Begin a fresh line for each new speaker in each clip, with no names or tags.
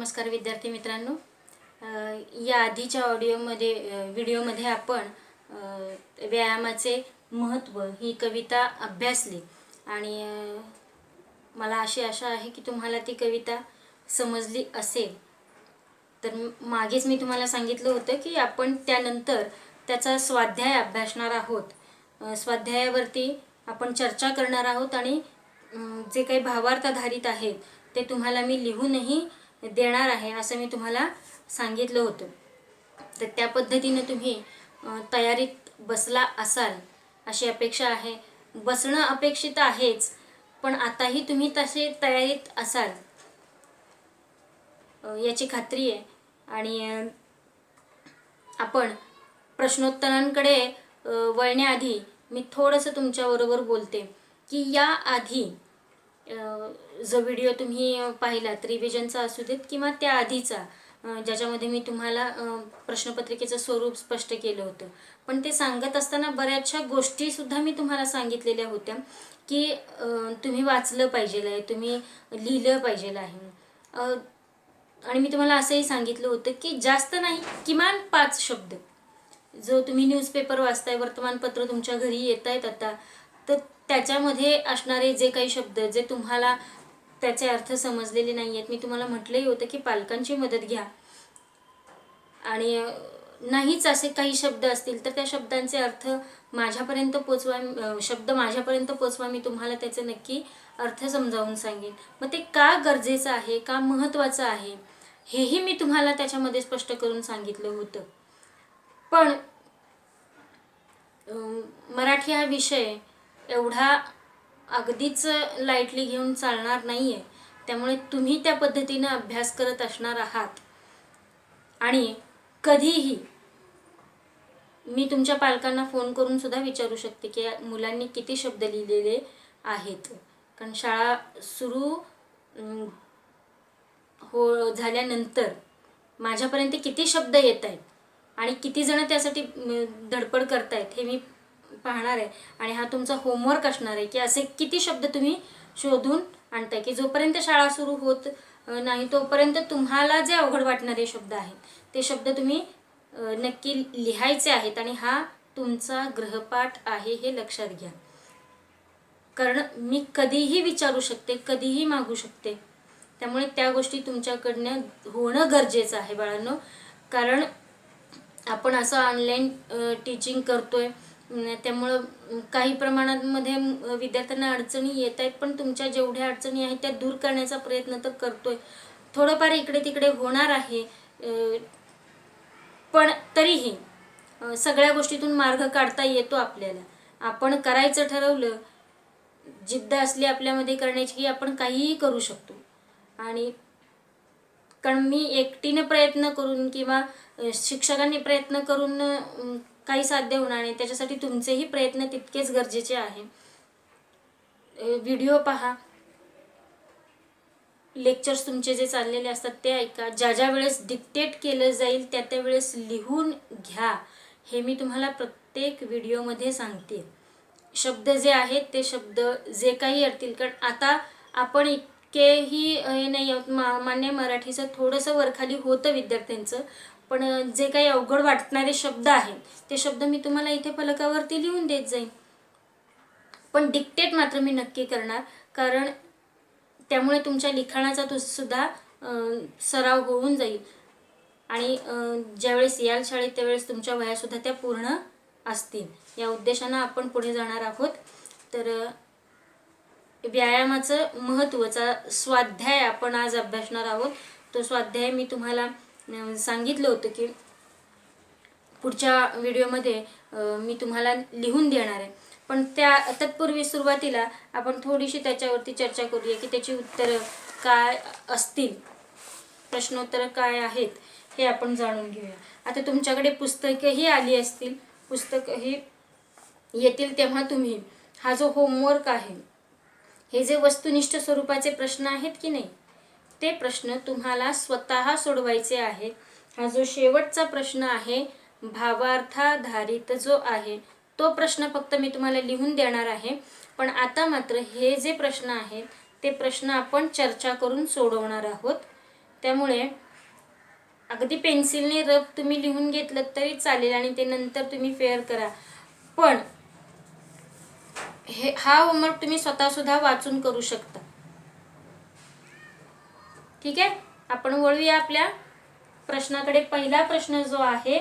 नमस्कार विद्यार्थी मित्रांनो, या आधीच्या व्हिडिओमध्ये आपण व्यायामाचे महत्त्व ही कविता अभ्यासली आणि मला अशी आशा आहे की तुम्हाला ती कविता समजली असेल. तर मागेच मी तुम्हाला सांगितलं होतं की आपण त्यानंतर त्याचा स्वाध्याय अभ्यासणार आहोत. स्वाध्यायावरती आपण चर्चा करणार आहोत आणि जे काही भावार्थाधारित आहेत ते तुम्हाला मी लिहूनही देणार आहे असं मी तुम्हाला सांगितलं होतं. तर त्या पद्धतीने तुम्ही तयारीत बसला असाल अशी अपेक्षा आहे. बसणं अपेक्षित आहेच, पण आताही तुम्ही तसे तयारीत असाल याची खात्री आहे. आणि आपण प्रश्नोत्तरांकडे वळण्याआधी मी थोडंसं तुमच्याबरोबर बोलते की या आधी जो व्हिडिओ तुम्ही पाहिलात रिव्हिजनचा असू देत किंवा त्या आधीचा ज्याच्यामध्ये मी तुम्हाला प्रश्नपत्रिकेचं स्वरूप स्पष्ट केलं होतं, पण ते सांगत असताना बऱ्याचशा गोष्टीसुद्धा मी तुम्हाला सांगितलेल्या होत्या की तुम्ही वाचलं पाहिजे आहे, तुम्ही लिहिलं पाहिजे आहे. आणि मी तुम्हाला असंही सांगितलं होतं की जास्त नाही, किमान 5 शब्द. जो तुम्ही न्यूजपेपर वाचताय, वर्तमानपत्र तुमच्या घरी येत आहेत आता, तर त्याच्यामध्ये असणारे जे काही शब्द जे तुम्हाला त्याचे अर्थ समजलेले नाही आहेत, मी तुम्हाला म्हटलंही होतं की पालकांची मदत घ्या. आणि नाहीच असे काही शब्द असतील तर त्या शब्दांचे अर्थ माझ्यापर्यंत पोचवा, शब्द माझ्यापर्यंत पोचवा, मी तुम्हाला त्याचे नक्की अर्थ समजावून सांगेन. मग ते का गरजेचं आहे, का महत्त्वाचं आहे, हेही मी तुम्हाला त्याच्यामध्ये स्पष्ट करून सांगितलं होतं. पण मराठी हा विषय एवढा अगदीच लाईटली घेऊन चालणार नाही आहे. त्यामुळे तुम्ही त्या पद्धतीनं अभ्यास करत असणार आहात. आणि कधीही मी तुमच्या पालकांना फोन करून सुद्धा विचारू शकते की मुलांनी किती शब्द लिहिलेले आहेत. कारण शाळा सुरू झाल्यानंतर माझ्यापर्यंत किती शब्द येत आहेत आणि किती जण त्यासाठी धडपड करतायत हे मी पाहणार आहे. आणि हा तुमचा होमवर्क असणार आहे की असे किती शब्द तुम्ही शोधून आणताय की जोपर्यंत शाळा सुरू होत नाही तोपर्यंत तुम्हाला जे अवघड वाटणारे शब्द आहेत ते शब्द तुम्ही नक्की लिहायचे आहेत. आणि हा तुमचा गृहपाठ आहे हे लक्षात घ्या. कारण मी कधीही विचारू शकते, कधीही मागू शकते. त्यामुळे त्या गोष्टी तुमच्याकडनं होणं गरजेचं आहे बाळांनो. कारण आपण असं ऑनलाईन टीचिंग करतोय, त्यामुळं काही प्रमाणामध्ये विद्यार्थ्यांना अडचणी येत आहेत, पण तुमच्या जेवढ्या अडचणी आहेत त्या दूर करण्याचा प्रयत्न तर करतोय. थोडंफार इकडे तिकडे होणार आहे, पण तरीही सगळ्या गोष्टीतून मार्ग काढता येतो आपल्याला. आपण करायचं ठरवलं, जिद्द असली आपल्यामध्ये करण्याची की आपण काहीही करू शकतो. आणि कारण मी एकटीने प्रयत्न करून किंवा शिक्षकांनी प्रयत्न करून काही साध्य होणार नाही. त्याच्यासाठी तुमचेही प्रयत्न तितकेच गरजेचे आहे. व्हिडिओ पहा, लेक्चर्स तुमचे जे चाललेले असतात ते ऐका, ज्या ज्या वेळेस डिक्टेट केलं जाईल त्या त्या वेळेस लिहून घ्या. हे मी तुम्हाला प्रत्येक व्हिडिओमध्ये सांगते. शब्द जे आहेत ते शब्द जे काही असतील, कारण आता आपण इतकेही हे नाही आहोत. मान्य मराठीचं थोडंसं वरखाली होतं विद्यार्थ्यांचं, पण जे काही अवघड वाटणारे शब्द आहेत ते शब्द मी तुम्हाला इथे फलकावरती लिहून देत जाईन. पण डिक्टेट मात्र मी नक्की करणार, कारण त्यामुळे तुमच्या लिखाणाचा सुद्धा सराव होऊन जाईल. आणि ज्यावेळेस याल शाळेत त्यावेळेस तुमच्या वह्यासुद्धा त्या पूर्ण असतील. या उद्देशानं आपण पुढे जाणार आहोत. तर व्यायामाचं महत्त्वाचा स्वाध्याय आपण आज अभ्यासणार आहोत. तो स्वाध्याय मी तुम्हाला सांगितलं होतं की पुढच्या व्हिडिओमध्ये मी तुम्हाला लिहून देणार आहे. पण तत्पूर्वी सुरुवातीला आपण थोडीशी त्याच्यावरती चर्चा करूया की त्याची उत्तरं काय असतील, प्रश्नोत्तरं काय आहेत हे आपण जाणून घेऊया. आता तुमच्याकडे पुस्तकंही आली असतील, पुस्तकंही येतील तेव्हा तुम्ही हा जो होमवर्क आहे, हे जे वस्तुनिष्ठ स्वरूपाचे प्रश्न आहेत की नाही, ते प्रश्न तुम्हाला स्वतः सोडवायचे आहेत. हा जो शेवटचा प्रश्न आहे भावार्थाधारित जो आहे तो प्रश्न फक्त मी तुम्हाला लिहून देणार आहे. पण आता मात्र हे जे प्रश्न आहेत ते प्रश्न आपण चर्चा करून सोडवणार आहोत. त्यामुळे अगदी पेन्सिलने रफ तुम्ही लिहून घेतलं तरी चालेल आणि ते नंतर तुम्ही फेअर करा, पण हा होमवर्क तुम्ही स्वतः सुद्धा वाचून करू शकता. ठीक आहे, आपण वळूया आपल्या प्रश्नाकडे. पहिला प्रश्न जो आहे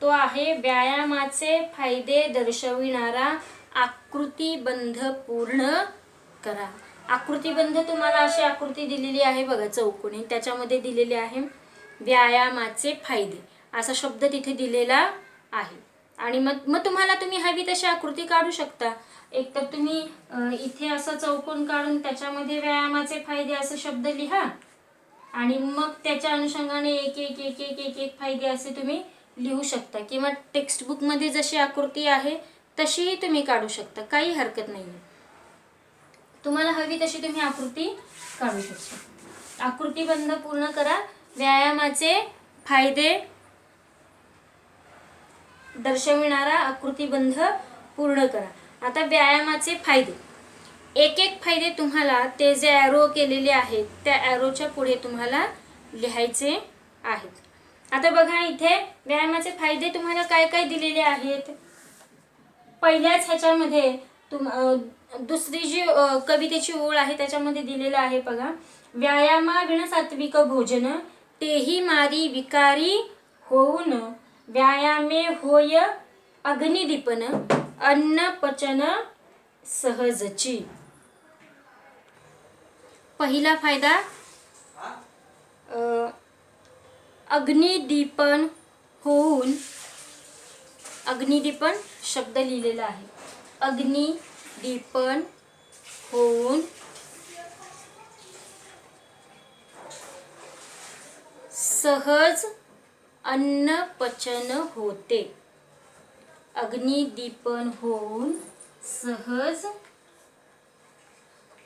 तो आहे व्यायामाचे फायदे दर्शविणारा आकृतिबंध पूर्ण करा. आकृतिबंध तुम्हाला अशी आकृती दिलेली आहे बघा चौकोनी, त्याच्यामध्ये दिलेले आहे व्यायामाचे फायदे असा शब्द तिथे दिलेला आहे. आणि मग तुम्हाला तुम्ही हवी तशी आकृती काढू शकता. एक तर तुम्ही इथे असं चौकोन काढून त्याच्यामध्ये व्यायामाचे फायदे असे शब्द लिहा आणि मग त्याच्या अनुषंगाने एक एक एक एक एक एक फायदे असे तुम्ही लिहू शकता, किंवा टेक्स्टबुकमध्ये जशी आकृती आहे तशीही तुम्ही काढू शकता, काही हरकत नाही. तुम्हाला हवी तशी तुम्ही आकृती काढू शकता. आकृतिबंध पूर्ण करा. व्यायामाचे फायदे दर्शविणारा आकृतिबंध पूर्ण करा. आता व्यायामाचे फायदे, एक एक फायदे तुम्हाला ते जे ॲरो केलेले आहेत त्या ॲरोच्या पुढे तुम्हाला लिहायचे आहेत. आता बघा इथे व्यायामाचे फायदे तुम्हाला काय काय दिलेले आहेत. पहिल्याच ह्याच्यामध्ये दुसरी जी कवितेची ओळ आहे त्याच्यामध्ये दिलेलं आहे बघा, व्यायामाविण सात्विक भोजन तेही मारी विकारी होऊन व्यायामे होय अग्निदीपन अन्न पचन सहजची. पहिला फायदा अग्निदीपन होऊन, अग्निदीपन शब्द लिहिलेला आहे, अग्निदीपन होऊन सहज अन्न पचन होते. अग्निदीपन होऊन सहज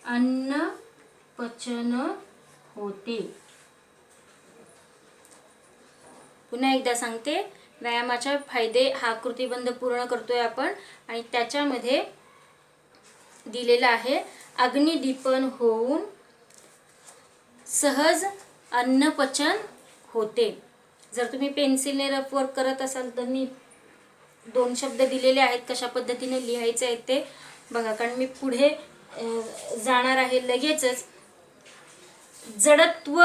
अन्न पचन होते. पुन्हा एकदा सांगते, व्यायामाचे फायदे हा आकृतिबंध पूर्ण करतोय आपण आणि त्याच्यामध्ये दिलेला आहे अग्निदीपन होऊन सहज अन्न पचन होते. जर तुम्ही पेन्सिलने रफ वर्क करत असाल तर मी 2 शब्द दिलेले आहेत कशा पद्धतीने लिहायचे आहेत ते बघा, कारण मी पुढे जाणार आहे लगेचच. जडत्व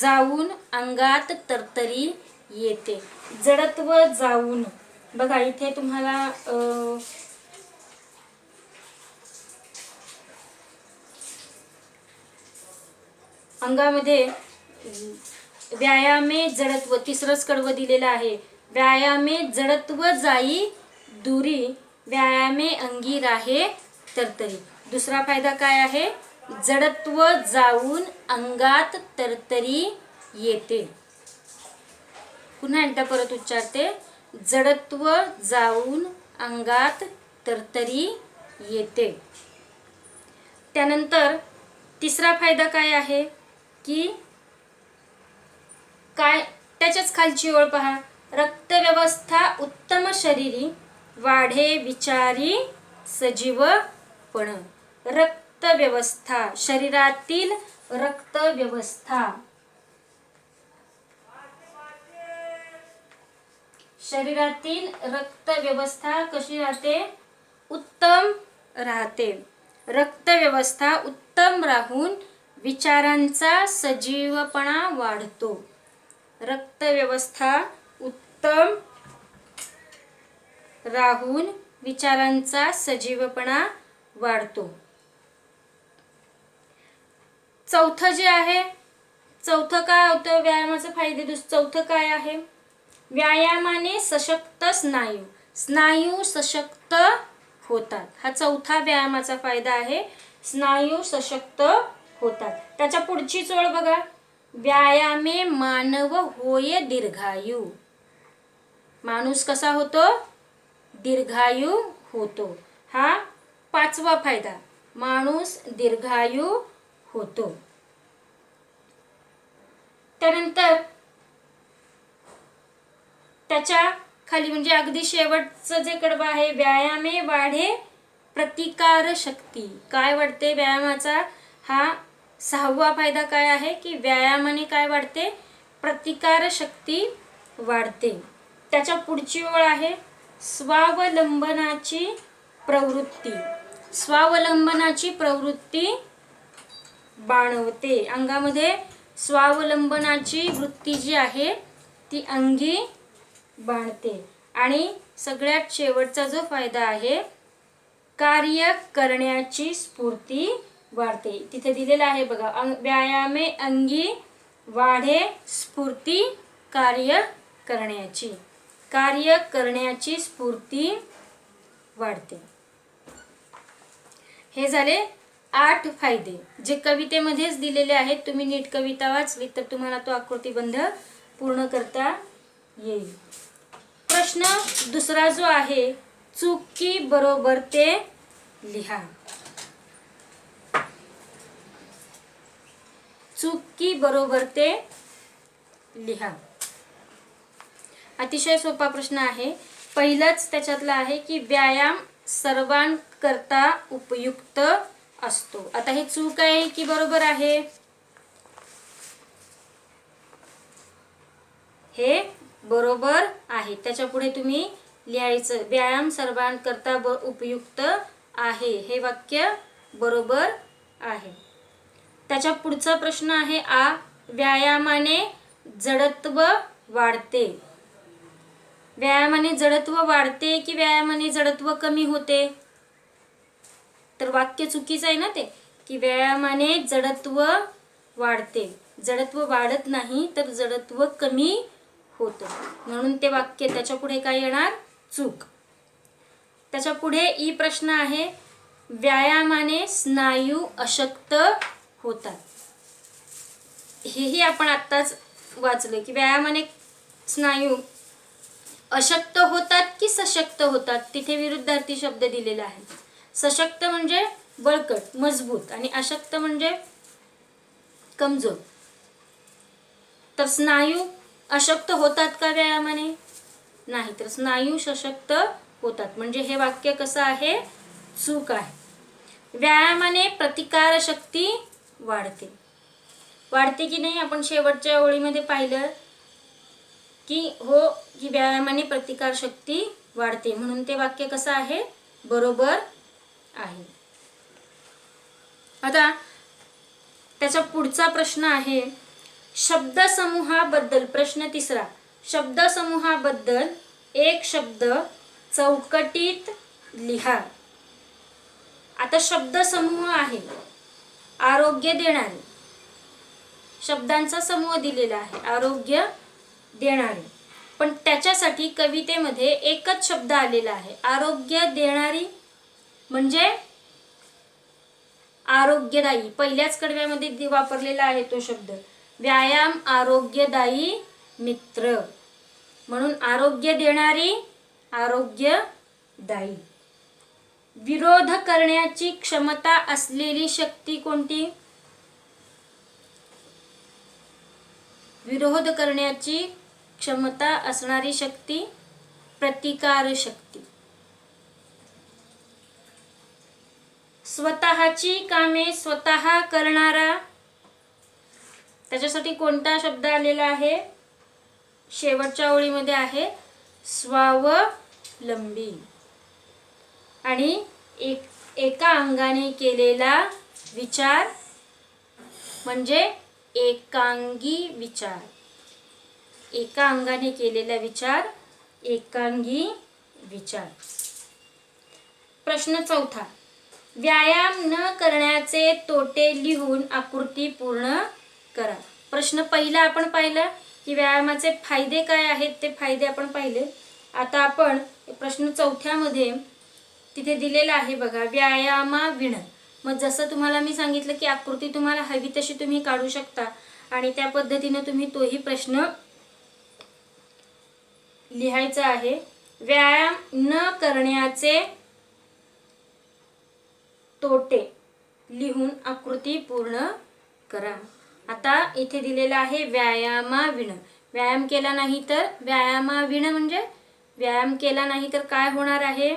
जाऊन अंगात तरतरी येते. जडत्व जाऊन बघा इथे तुम्हाला अंगामध्ये व्यायामे जडत्व, तिसरंच कडवं दिलेलं आहे. व्यायामे जडत्व जाई दुरी व्यायामे अंगी राहे तरतरी. दुसरा फायदा काय आहे, जडत्व जाऊन अंगात तरतरी येते. पुन्हा एकदा परत उच्चारते, जडत्व जाऊन अंगात तरतरी येते. त्यानंतर तिसरा फायदा काय आहे की काय, त्याच्याच खालची ओळ पहा, रक्तव्यवस्था उत्तम शरीरी वाढे विचारी सजीवपण. रक्तव्यवस्था, शरीरातील रक्तव्यवस्था, शरीरातील रक्तव्यवस्था कशी राहते, उत्तम राहते. रक्तव्यवस्था उत्तम राहून विचारांचा सजीवपणा वाढतो. रक्तव्यवस्था उत्तम राहून विचारांचा सजीवपणा वाढतो. चौथं जे आहे, चौथं काय होतं व्यायामाचे फायदे, चौथं काय आहे, व्यायामाने सशक्त स्नायू, स्नायू सशक्त होतात. हा चौथा व्यायामाचा फायदा आहे, स्नायू सशक्त होतात. त्याच्या पुढची ओळ बघा, व्यायामे मानव होय दीर्घायू. माणूस कसा होतो, दीर्घायू होतो. हा पाचवा फायदा, माणूस दीर्घायू होतो. त्यानंतर त्याच्या खाली म्हणजे अगदी शेवटचं जे कडवं आहे, व्यायामे वाढे प्रतिकार शक्ती. काय वाढते व्यायामाचा, हा 6वा फायदा काय आहे की व्यायामाने काय वाढते, प्रतिकारशक्ती वाढते. त्याच्या पुढची ओळ आहे स्वावलंबनाची प्रवृत्ती. स्वावलंबनाची प्रवृत्ती बाणवते. अंगामध्ये स्वावलंबनाची वृत्ती जी आहे ती अंगी बाणते. आणि सगळ्यात शेवटचा जो फायदा आहे, कार्य करण्याची स्फूर्ती वाढते. तिथे दिलेलं आहे बघा, व्यायामे अंगी वाढे स्फूर्ती कार्य करण्याची. कार्य करण्याची स्फूर्ती वाढते. हे झाले 8 फायदे जे कवितेमध्येच दिलेले आहेत. तुम्ही नीट कविता वाचली तर तुम्हाला तो आकृतीबंध पूर्ण करता येईल. प्रश्न दुसरा जो आहे, चुकी बरोबर ते लिहा. चुकी बरोबर ते लिहा. अतिशय सोपा प्रश्न आहे. पहिलंच त्याच्यातला आहे की व्यायाम सर्वांकरता उपयुक्त असतो. आता हे चूक आहे की बरोबर आहे? हे बरोबर आहे. त्याच्या पुढे तुम्ही लिहायचं व्यायाम सर्वांकरता उपयुक्त आहे. हे वाक्य बरोबर आहे. त्याच्या पुढचा प्रश्न आहे आ, व्यायामाने जडत्व वाढते. व्यायामाने जडत्व वाढते की व्यायामाने जडत्व कमी होते? तर वाक्य चुकीचं आहे ना ते, की व्यायामाने जडत्व वाढते. जडत्व वाढत नाही तर जडत्व कमी होतं. म्हणून ते वाक्य त्याच्या पुढे काय येणार? चूक. त्याच्या पुढे ई प्रश्न आहे, व्यायामाने स्नायू अशक्त होतात. हेही आपण आत्ताच वाचलं की व्यायामाने स्नायू अशक्त होतात की सशक्त होतात. तिथे विरुद्धार्थी शब्द दिलेला आहे. सशक्त म्हणजे बळकट मजबूत आणि अशक्त म्हणजे कमजोर. तर स्नायू अशक्त होतात का व्यायामाने? नाही, तर स्नायू सशक्त होतात. म्हणजे हे वाक्य कसं आहे? चूक आहे. व्यायामाने प्रतिकारशक्ती वाढते. वाढते की नाही? आपण शेवटच्या ओळीमध्ये पाहिलं की हो, की व्यायामाने प्रतिकारशक्ती वाढते. म्हणून ते वाक्य कसं आहे? बरोबर आहे. आता त्याचा पुढचा प्रश्न आहे शब्दसमूहाबद्दल. प्रश्न तिसरा, शब्दसमूहाबद्दल एक शब्द चौकटीत लिहा. आता शब्दसमूह आहे आरोग्य देणारे. शब्दांचा समूह दिलेला आहे आरोग्य देणारे. पण त्याच्यासाठी कवितेमध्ये एकच शब्द आलेला आहे आरोग्य देणारी, म्हणजे आरोग्यदायी. पहिल्याच कडव्यामध्ये वापरलेला आहे तो शब्द. व्यायाम आरोग्यदायी मित्र. म्हणून आरोग्य देणारी, आरोग्यदायी. विरोध करण्याची क्षमता असलेली शक्ती कोणती? विरोध करण्याची क्षमता असणारी शक्ती प्रतिकार शक्ती. स्वतःची कामे स्वतः करणारा. त्याच्यासाठी कोणता शब्द आलेला आहे? शेवटच्या ओळीमध्ये आहे स्वावलंबी. आणि एका अंगाने केलेला विचार म्हणजे एकांगी विचार. एका अंगाने केलेला विचार एकांगी विचार. प्रश्न चौथा, व्यायाम न करण्याचे तोटे लिहून आकृती पूर्ण करा. प्रश्न पहिला आपण पाहिला की व्यायामाचे फायदे काय आहेत, ते फायदे आपण पाहिले. आता आपण प्रश्न चौथ्यामध्ये तिथे दिलेला आहे बघा, व्यायामाविण. मग जसं तुम्हाला मी सांगितलं की आकृती तुम्हाला हवी तशी तुम्ही काढू शकता आणि त्या पद्धतीने तुम्ही तोही प्रश्न लिहायचा आहे. व्यायाम न करण्याचे तोटे लिहून आकृती पूर्ण करा. आता इथे दिलेला आहे व्यायामाविण. व्यायाम केला नाही तर, व्यायामाविण म्हणजे व्यायाम केला नाही तर काय होणार आहे?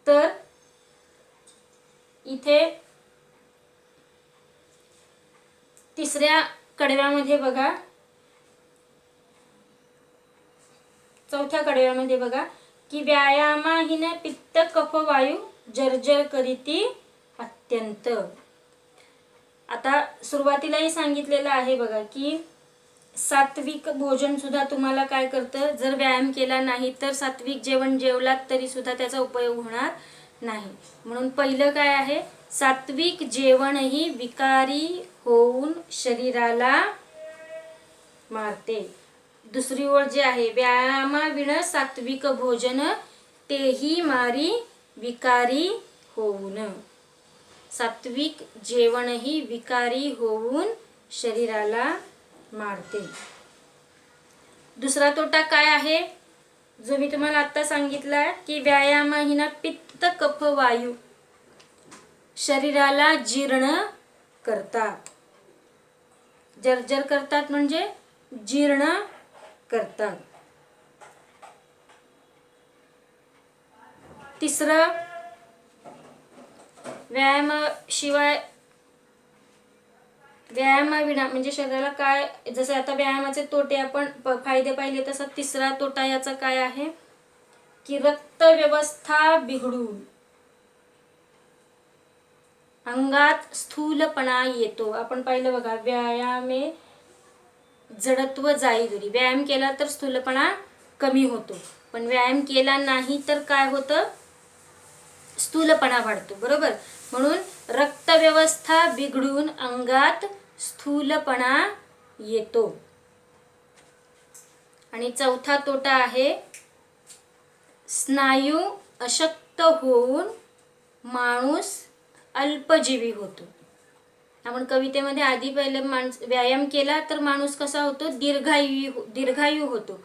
तर इथे तिसऱ्या कडव्यामध्ये बघा, चौथ्या कडव्यामध्ये बघा की व्यायामाहीन पित्त कफ वायू जर्जर करीती अत्यंत. आता सुरुवातीलाही सांगितलेलं आहे बघा की सात्विक भोजन सुद्धा तुम्हाला काय करतं, जर व्यायाम केला नाही तर सात्विक जेवण जेवलात तरी सुद्धा त्याचा उपयोग होणार नाही. म्हणून पहिलं काय आहे, सात्विक जेवणही विकारी होऊन शरीराला मारते. दुसरी ओळ जी आहे, व्यायामाविण सात्विक भोजन तेही मारी विकारी होऊन. सात्विक जेवणही विकारी होऊन शरीराला मारते. दुसरा तोटा काय आहे, जो मी तुम्हाला आता सांगितला की व्यायामाहीन पित्त कफ वायू शरीराला जीर्ण करतात. जर्जर करतात म्हणजे जीर्ण करतात. तिसरं, व्यायामाविना म्हणजे शरीराला काय, जसं आता व्यायामाचे तोटे आपण फायदे पाहिले, तसा तिसरा तोटा याचा काय आहे की रक्त व्यवस्था बिघडून अंगात स्थूलपणा येतो. आपण पाहिलं बघा, व्यायामे जडत्व जाई दुरी. व्यायाम केला तर स्थूलपणा कमी होतो, पण व्यायाम केला नाही तर काय होतं, स्थूलपणा वाढतो. बरोबर. म्हणून रक्तव्यवस्था बिघडून अंगात स्थूलपणा येतो. आणि चौथा तोटा आहे, स्नायू अशक्त होऊन माणूस अल्पजीवी होतो. आपण कवितेमध्ये आधी पहिलं व्यायाम केला तर माणूस कसा होतो, दीर्घायू होतो,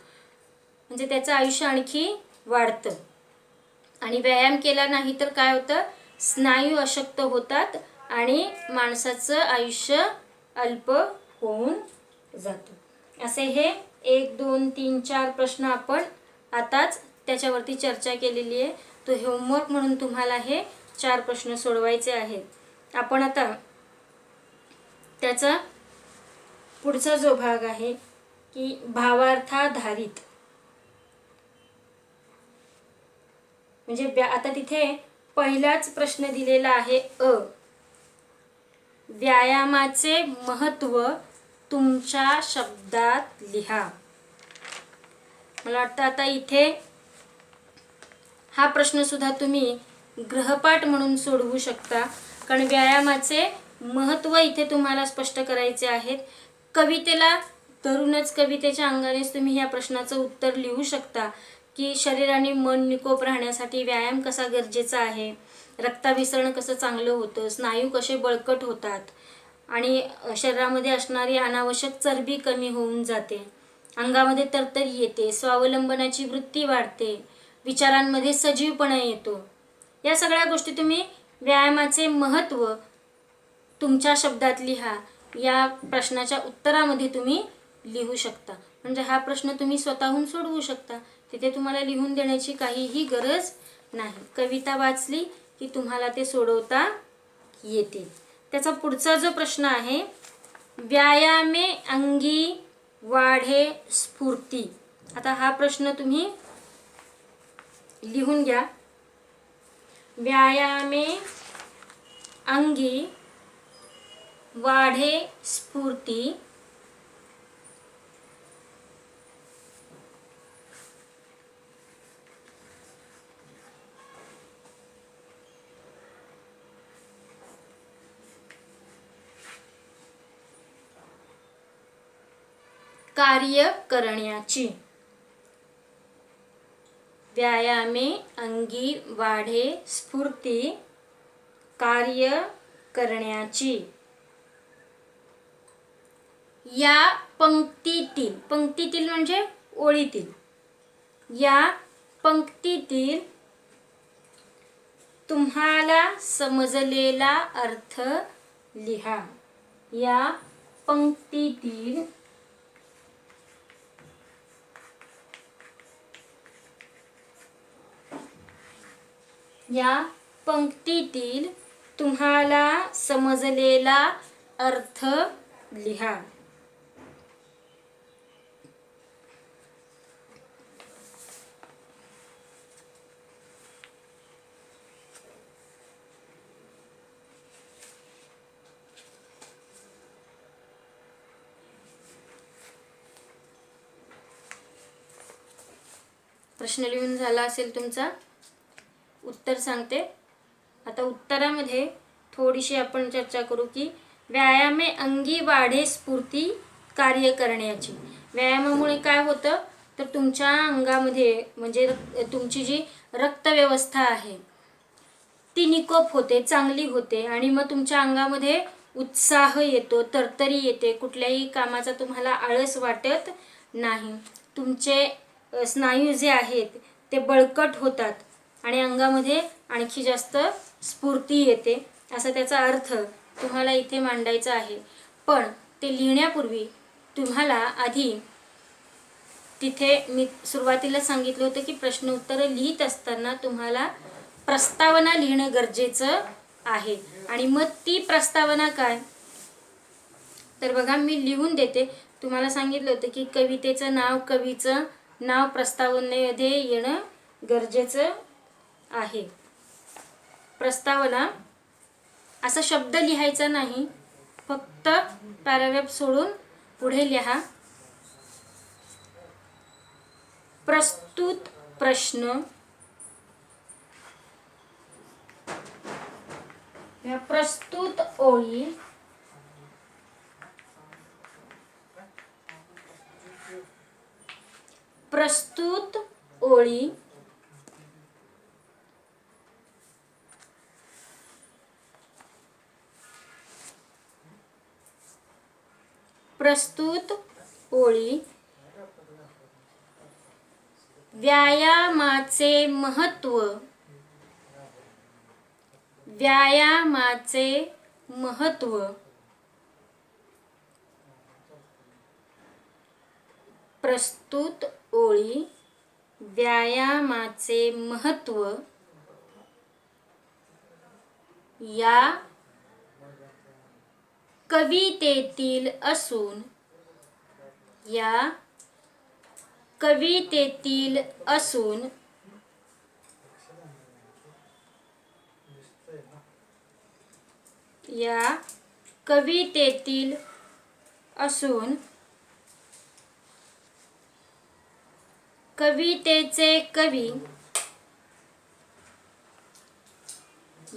म्हणजे त्याचं आयुष्य आणखी वाढतं. आणि व्यायाम केला नाही तर काय होतं, स्नायू अशक्त होतात आणि माणसाचं आयुष्य अल्प होऊन जातो. असे हे 1, 2, 3, 4 प्रश्न आपण आताच त्याच्यावरती चर्चा केलेली आहे. तो होमवर्क म्हणून तुम्हाला हे 4 प्रश्न सोडवायचे आहेत. आपण आता त्याचा पुढचा जो भाग आहे की भावार्थाधारित, म्हणजे आता तिथे पहिलाच प्रश्न दिलेला आहे अ, व्यायामाचे महत्त्व तुमच्या शब्दात लिहा. मला वाटतं आता इथे हा प्रश्न सुद्धा तुम्ही गृहपाठ म्हणून सोडवू शकता, कारण व्यायामाचे महत्त्व इथे तुम्हाला स्पष्ट करायचे आहेत. कवितेला धरूनच, कवितेच्या अंगानेच तुम्ही या प्रश्नाचं उत्तर लिहू शकता की शरीर आणि मन निकोप राहण्यासाठी व्यायाम कसा गरजेचा आहे, रक्ताभिसरण कसं चांगलं होतं, स्नायू कसे बळकट होतात आणि शरीरामध्ये असणारी अनावश्यक चरबी कमी होऊन जाते, अंगामध्ये तरतरी येते, स्वावलंबनाची वृत्ती वाढते, विचारांमध्ये सजीवपणा येतो. या सगळ्या गोष्टी तुम्ही व्यायामाचे महत्त्व तुमच्या शब्दात लिहा या प्रश्नाच्या उत्तरामध्ये तुम्ही लिहू शकता. म्हणजे हा प्रश्न तुम्ही स्वतःहून सोडवू शकता, तिथे तुम्हाला लिहून देण्याची काहीही गरज नाही. कविता वाचली की तुम्हाला ते सोडवता येते. त्याचा पुढचा जो प्रश्न आहे, व्यायामे अंगी वाढे स्फूर्ती. आता हा प्रश्न तुम्ही लिहून घ्या. व्यायामे अंगी वाढे स्फूर्ती कार्य करण्याची. व्यायामे अंगी वाढे स्फूर्ती कार्य करण्याची. या पंक्तीतील म्हणजे ओळीतील, या पंक्तीतील तुम्हाला समजलेला अर्थ लिहा. या पंक्तीतील तुम्हाला समजलेला अर्थ लिहा. प्रश्न लिहून झाला असेल तुमचा. उत्तर सांगते. आता उत्तरामध्ये थोडीशी आपण चर्चा करू की व्यायामे अंगी वाढे स्फूर्ती कार्य करण्याची. व्यायामामुळे काय होतं तर तुमच्या अंगामध्ये म्हणजे तुमची जी रक्तव्यवस्था आहे ती निकोप होते, चांगली होते आणि मग तुमच्या अंगामध्ये उत्साह येतो, तरतरी येते, कुठल्याही कामाचा तुम्हाला आळस वाटत नाही. तुमचे स्नायू जे आहेत ते बळकट होतात आणि अंगामध्ये आणखी जास्त स्फूर्ती येते, असा त्याचा अर्थ तुम्हाला इथे मांडायचा आहे. पण ते लिहिण्यापूर्वी तुम्हाला आधी तिथे मी सुरुवातीला सांगितलं होतं की प्रश्न उत्तरं लिहित असताना तुम्हाला प्रस्तावना लिहिणं गरजेचं आहे. आणि मग ती प्रस्तावना काय तर बघा मी लिहून देते. तुम्हाला सांगितलं होतं की कवितेचं नाव, कवीचं नाव प्रस्तावनेमध्ये येणं गरजेचं आहे. प्रस्तावना असा शब्द लिहायचा नाही, फक्त पॅराग्राफ सोडून पुढे लिहा. प्रस्तुत प्रश्न, या प्रस्तुत ओळी प्रस्तुत ओळी प्रस्तुत ओळी व्यायामाचे महत्त्व, व्यायामाचे महत्त्व, प्रस्तुत ओळी व्यायामाचे महत्त्व या कवितेतील असून, या कवितेतील असून या कवितेतील असून कवितेचे कवी,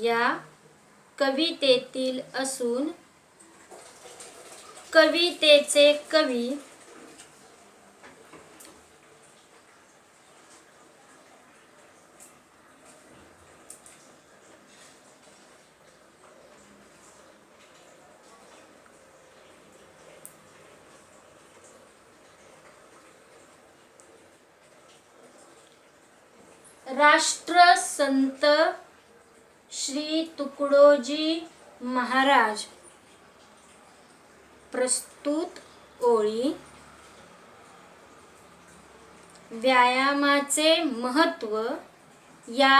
या कवितेतील असून कवितेचे कवी राष्ट्रसंत श्री तुकडोजी महाराज. प्रस्तुत ओळी व्यायामाचे महत्त्व या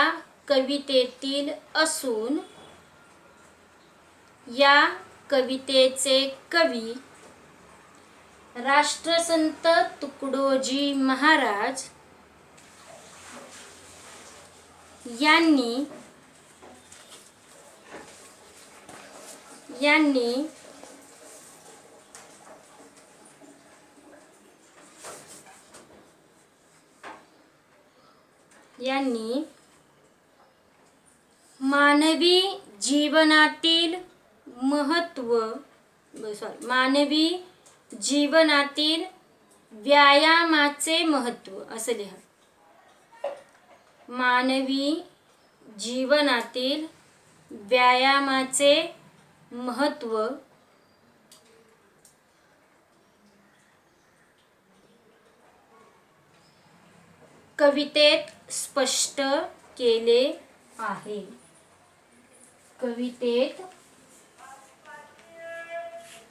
कवितेतील असून या कवितेचे कवी राष्ट्रसंत तुकडोजी महाराज यांनी मानवी जीवनातील व्यायामाचे महत्त्व असं लिहा. मानवी जीवनातील व्यायामाचे महत्त्व कवितेत स्पष्ट केले आहे. कवितेत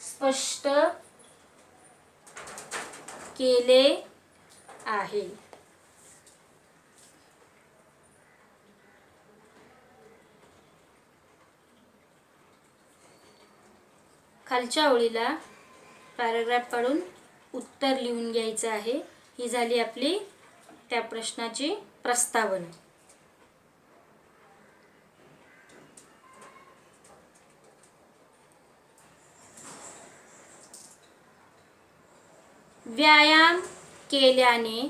स्पष्ट केले आहे. खालच्या ओळीला पॅराग्राफ काढून उत्तर लिहून घ्यायचं आहे. ही झाली आपली त्या प्रश्नाची प्रस्तावना. व्यायाम केल्याने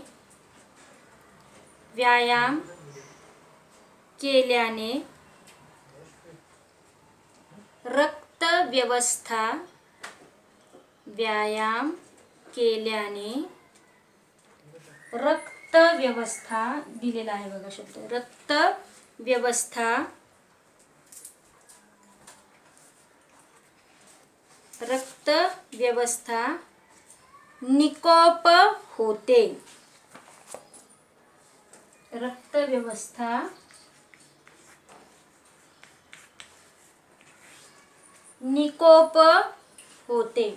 रक्त व्यवस्था दिलेला आहे बघा शब्द, रक्त व्यवस्था निकोप होते. रक्त व्यवस्था निकोप होते.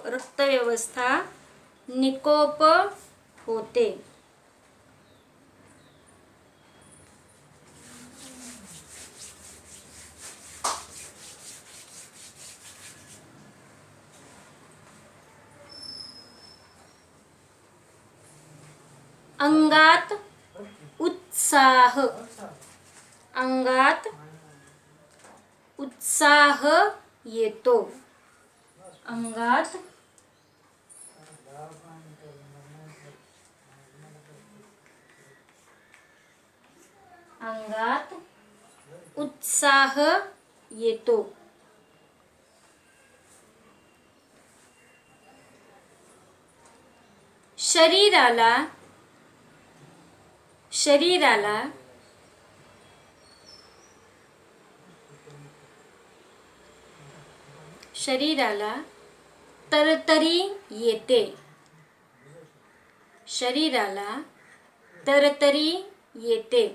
रक्त व्यवस्था निकोप होते. अंगात उत्साह येतो. अंगात उत्साह येतो. शरीराला तरतरी येते.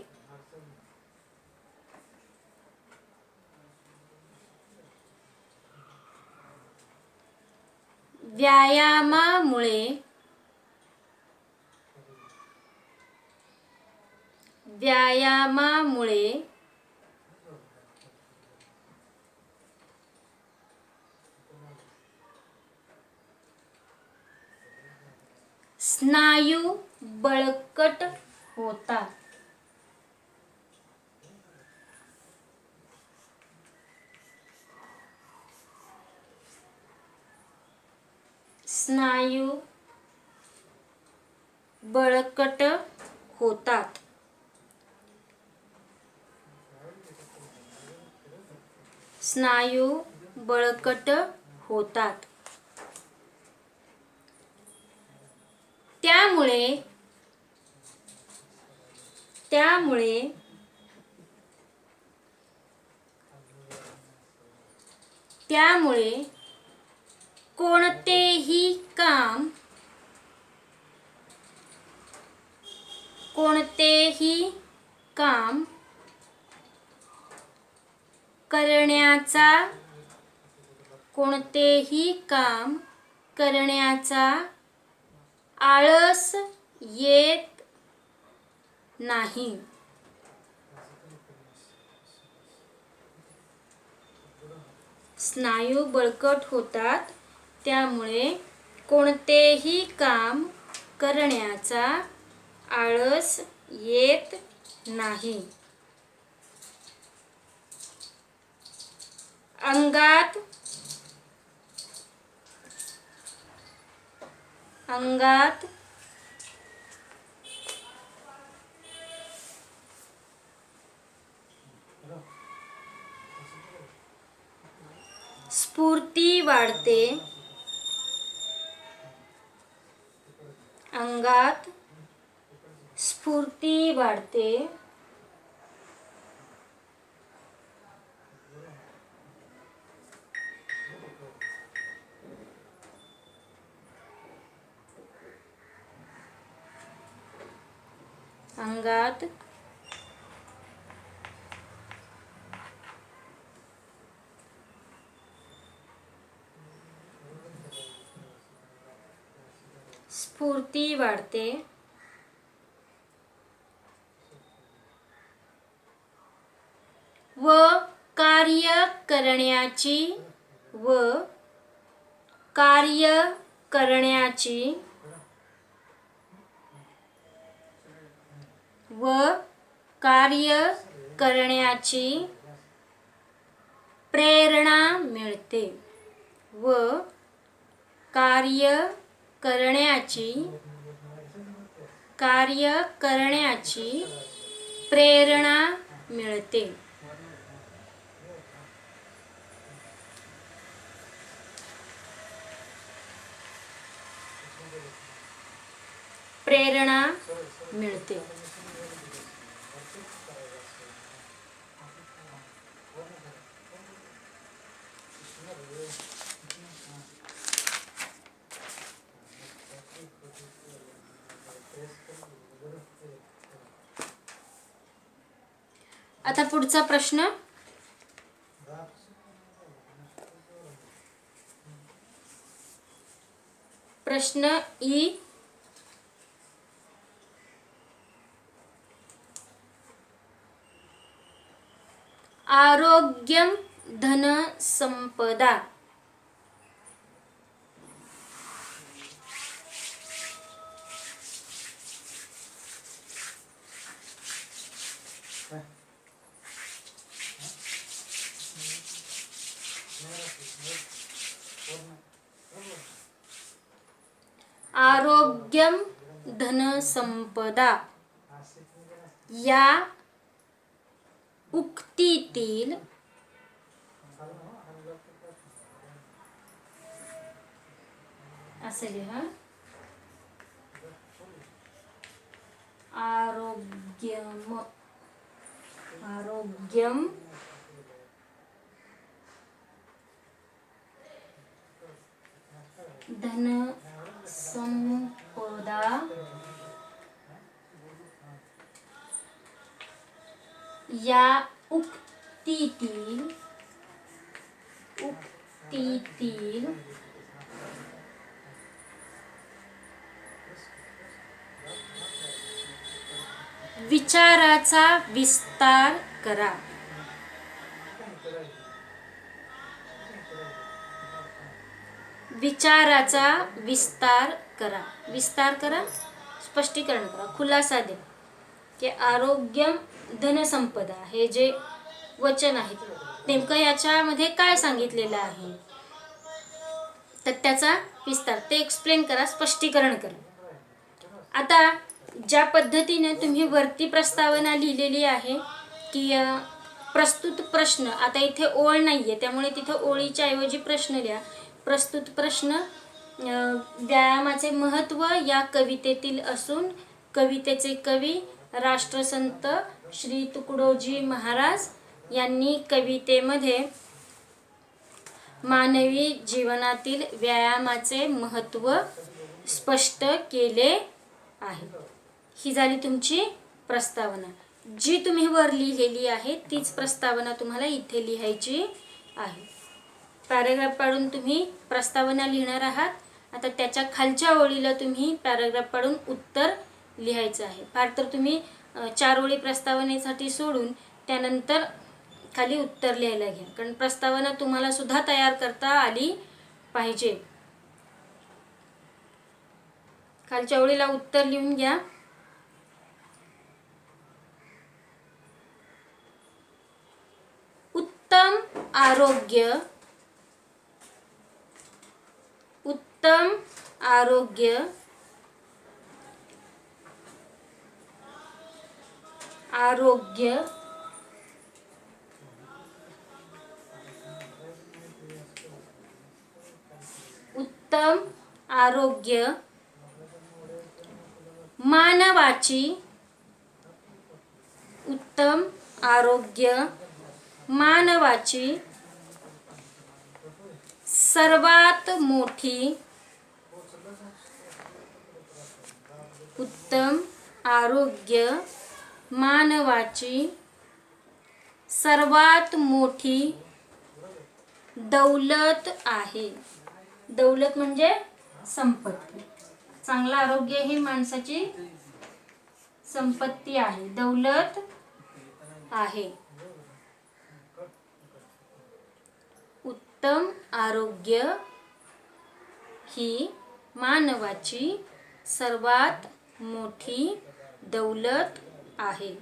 व्यायामामुळे स्नायू बळकट होतात. स्नायू बळकट होतात. त्यामुळे कोणतेही काम करण्याचा आळस येत नाही. स्नायू बळकट होतात, त्यामुळे कोणतेही काम करण्याचा आळस येत नाही. अंगात स्फूर्ती वाढते. अंगात स्फूर्ती वाढते. व कार्य कार्य करण्याची व कार्य करण्याची प्रेरणा मिळते व कार्य करण्याची प्रेरणा मिळते. प्रेरणा मिळते. आता पुढचा प्रश्न. प्रश्न ई. आरोग्यम धन संपदा. आरोग्यम धन संपदा या उक्तीतील असे लिहा. आरोग्यम धन संपदा या उक्तीतील विचाराचा विस्तार करा. विचाराचा विस्तार करा. विस्तार करा, स्पष्टीकरण करा, खुलासा द्या की आरोग्यम धनसंपदा हे जे वचन आहे नेमकं याच्यामध्ये काय सांगितलेलं आहे, तर त्याचा विस्तार ते एक्सप्लेन करा, स्पष्टीकरण करा. आता ज्या पद्धतीने तुम्ही वरती प्रस्तावना लिहिलेली आहे की प्रस्तुत प्रश्न, आता इथे ओळ नाहीये त्यामुळे तिथे ओळीच्या ऐवजी प्रश्न लिहा. प्रस्तुत प्रश्न व्यायामाचे महत्त्व या कवितेतील असून कवितेचे कवी राष्ट्रसंत श्री तुकडोजी महाराज यांनी कवितेमध्ये मानवी जीवनातील व्यायामाचे महत्त्व स्पष्ट केले आहे. ही झाली तुमची प्रस्तावना. जी तुम्ही वर लिहिलेली आहे तीच प्रस्तावना तुम्हाला इथे लिहायची आहे. पॅराग्राफ पाडून तुम्ही प्रस्तावना लिहिणार आहात. आता त्याच्या खालच्या ओळीला तुम्ही पॅराग्राफ पाडून उत्तर लिहायचं आहे. फार तर तुम्ही 4 ओळी प्रस्तावनेसाठी सोडून त्यानंतर खाली उत्तर लिहायला घ्या, कारण प्रस्तावना तुम्हाला सुद्धा तयार करता आली पाहिजे. खालच्या ओळीला उत्तर लिहून घ्या. उत्तम आरोग्य उत्तम आरोग्य उत्तम आरोग्य मानवाची उत्तम आरोग्य मानवाची सर्वात मोठी उत्तम आरोग्य मानवाची सर्वात मोठी दौलत आहे. दौलत म्हणजे संपत्ती. चांगलं आरोग्य ही माणसाची संपत्ती आहे, दौलत आहे. उत्तम आरोग्य ही मानवाची सर्वात मोठी दौलत आहे.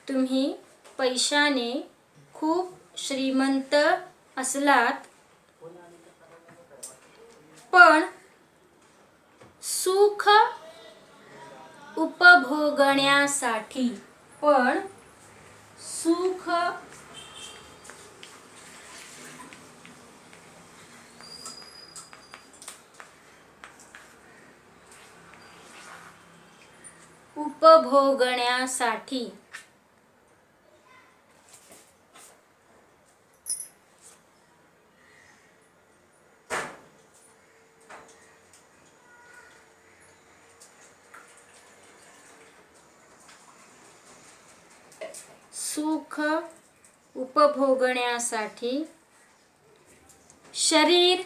तुम्ही पैशाने खूप श्रीमंत असलात, पण सुख उपभोगण्यासाठी शरीर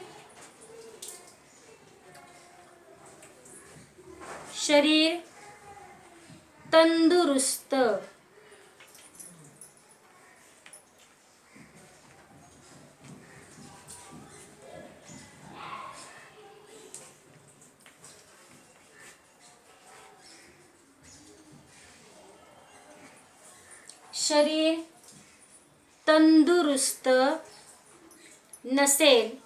तंदुरुस्त नसेल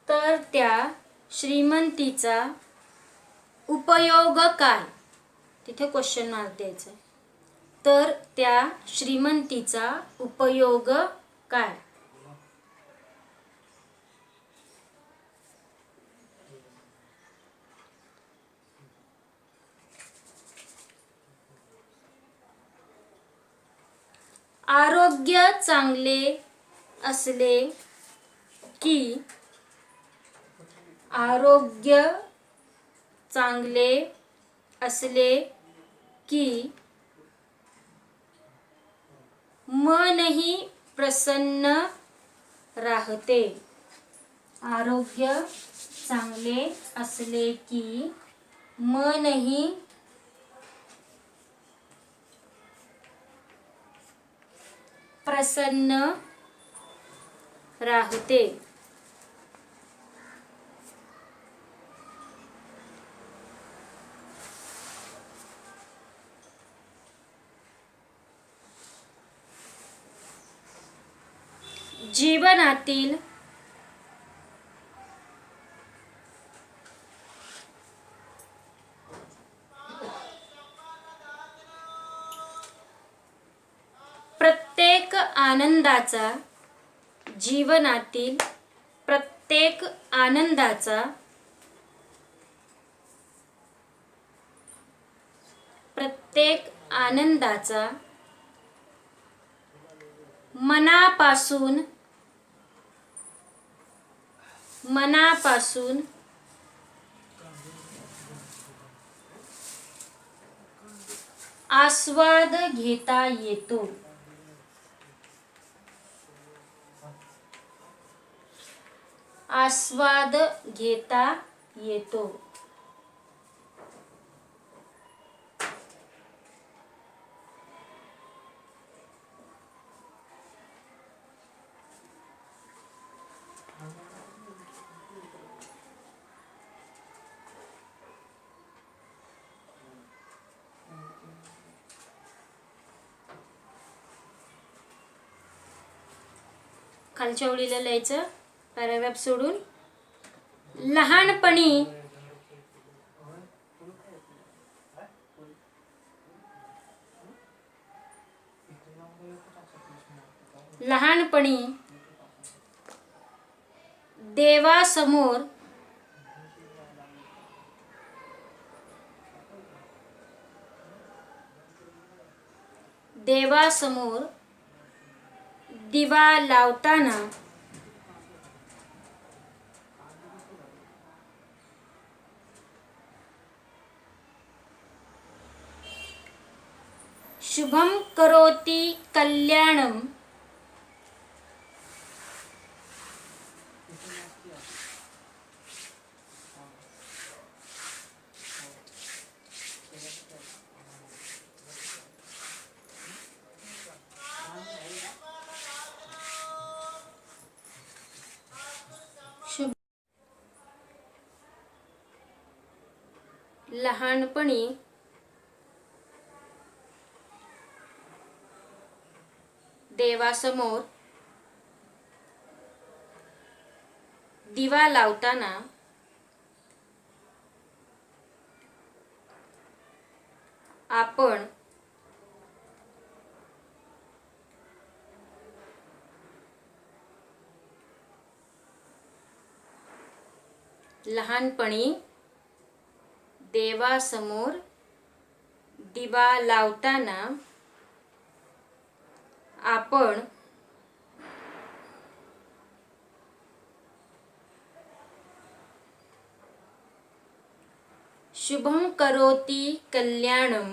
तर त्या श्रीमंतीचा उपयोग काय? तिथे क्वेश्चन मार्क द्यायचा. तर त्या श्रीमंतीचा उपयोग काय? आरोग्य चांगले असले की मनही प्रसन्न राहते. आरोग्य चांगले असले की मनही प्रसन्न राहते. जीवनातील प्रत्येक आनंदाचा मनापासून आस्वाद घेता येतो. खालच्या ओळीला लिहायचं पॅराग्राफ सोडून. लहानपणी लहानपणी देवासमोर देवासमोर दिवा लावताना शुभम करोति कल्याणम शुभ लहानपणी देवासमोर दिवा लावताना आपण लहानपणी देवासमोर दिवा लावताना आपण शुभम करोति कल्याणम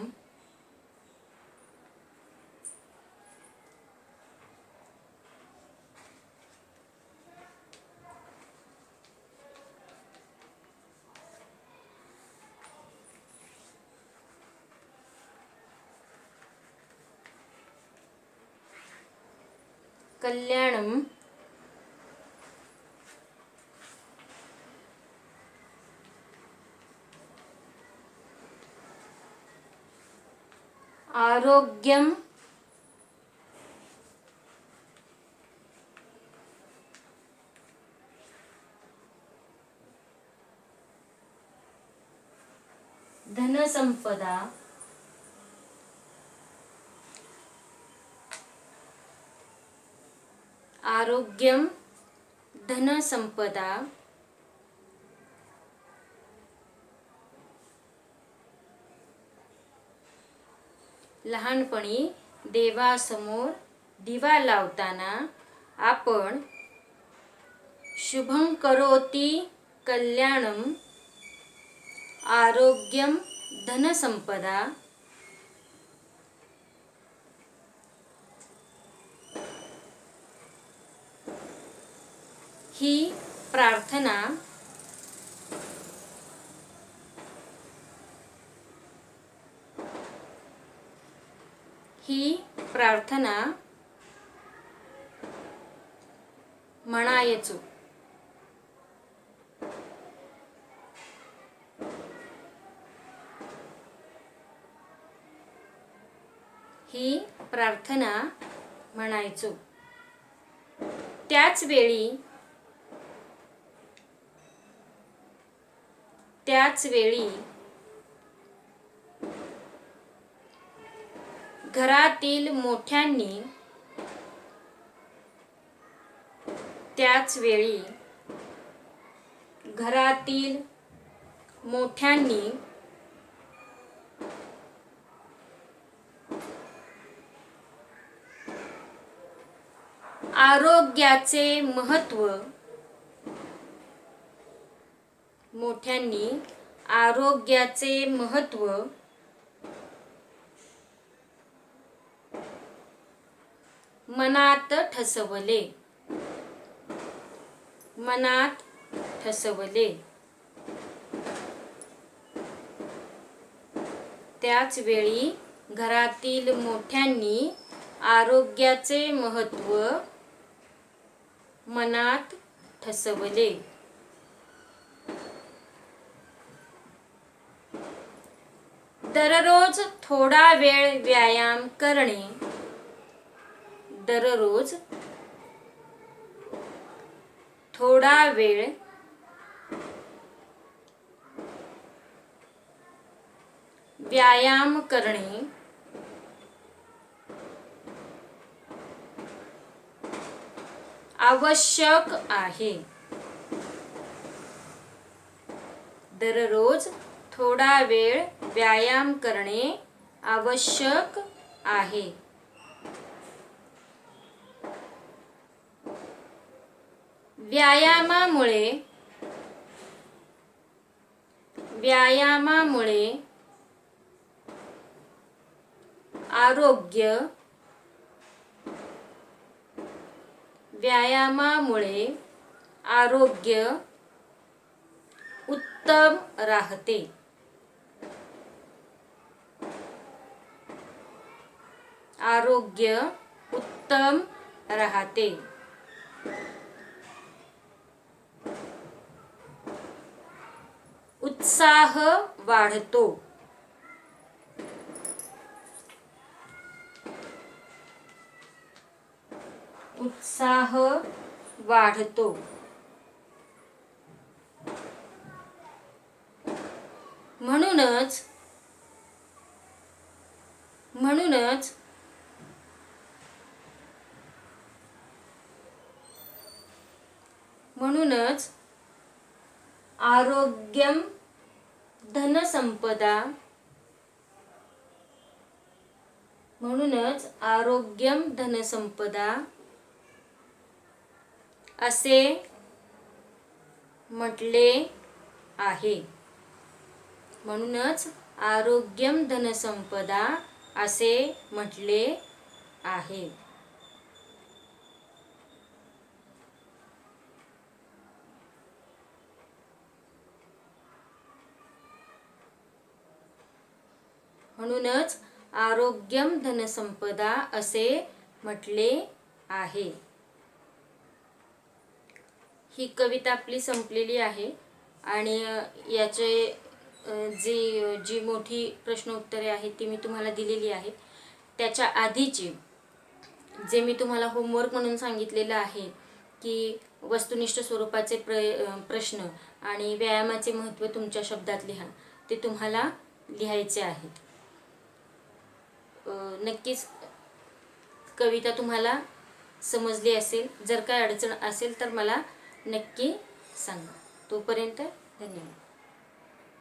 कल्याणम आरोग्यम धनसंपदा आरोग्यम धनसंपदा लहानपणी देवासमोर दिवा लावताना आपण शुभम करोति कल्याणम आरोग्यम धनसंपदा ही प्रार्थना म्हणायचो. ही प्रार्थना म्हणायचो. त्याच वेळी घरातील मोठ्यांनी आरोग्याचे महत्त्व मनात ठसवले. त्याच वेळी घरातील मोठ्यांनी आरोग्याचे महत्त्व मनात ठसवले. दररोज थोडा वेळ व्यायाम करणे. थोडा वेळ व्यायाम करणे आवश्यक आहे. दररोज थोडा वेळ व्यायाम करणे आवश्यक आहे. व्यायामामुळे आरोग्य उत्तम राहते. उत्साह वाढतो. म्हणूनच आरोग्यम धनसंपदा असे म्हटले आहे. म्हणूनच आरोग्यम धनसंपदा असे म्हटले आहे. म्हणूनच आरोग्यम धनसंपदा असे म्हटले आहे. ही कविता आपली संपलेली आहे आणि याचे जी मोठी प्रश्न उत्तरे आहेत ती मी तुम्हाला दिलेली आहेत. त्याच्या आधीचे जे मी तुम्हाला होमवर्क म्हणून सांगितलेलं आहे की वस्तुनिष्ठ स्वरूपाचे प्रश्न आणि व्यायामाचे महत्त्व तुमच्या शब्दात लिहा, ते तुम्हाला लिहायचे आहेत. नक्कीच कविता तुम्हाला समजली असेल. जर काय अडचण असेल तर मला नक्की सांगा. तोपर्यंत धन्यवाद.